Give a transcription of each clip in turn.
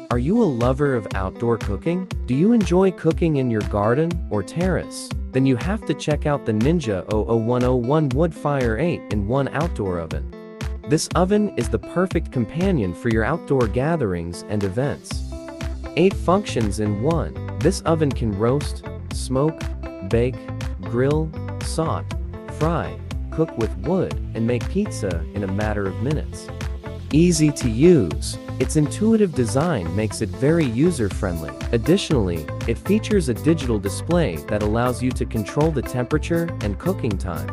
Are you a lover of outdoor cooking? Do you enjoy cooking in your garden or terrace? Then you have to check out the Ninja OO101 Woodfire 8-in-1 outdoor oven. This oven is the perfect companion for your outdoor gatherings and events. 8 functions in one. This oven can roast, smoke, bake, grill, saute, fry, cook with wood, and make pizza in a matter of minutes. Easy to use. Its intuitive design makes it very user-friendly. Additionally, it features a digital display that allows you to control the temperature and cooking time.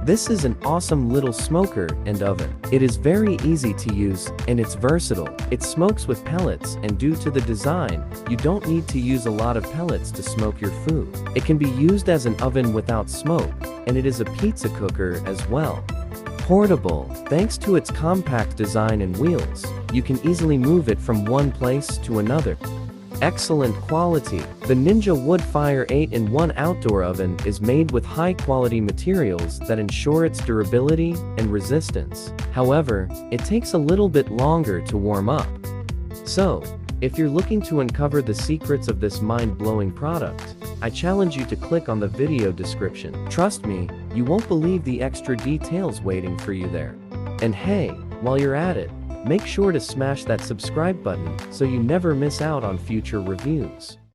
This is an awesome little smoker and oven. It is very easy to use, and it's versatile. It smokes with pellets, and due to the design, you don't need to use a lot of pellets to smoke your food. It can be used as an oven without smoke, and it is a pizza cooker as well. Portable. Thanks to its compact design and wheels, you can easily move it from one place to another. Excellent quality. The Ninja Woodfire 8-in-1 outdoor oven is made with high-quality materials that ensure its durability and resistance. However, it takes a little bit longer to warm up. So, if you're looking to uncover the secrets of this mind-blowing product, I challenge you to click on the video description. Trust me, you won't believe the extra details waiting for you there. And hey, while you're at it, make sure to smash that subscribe button so you never miss out on future reviews.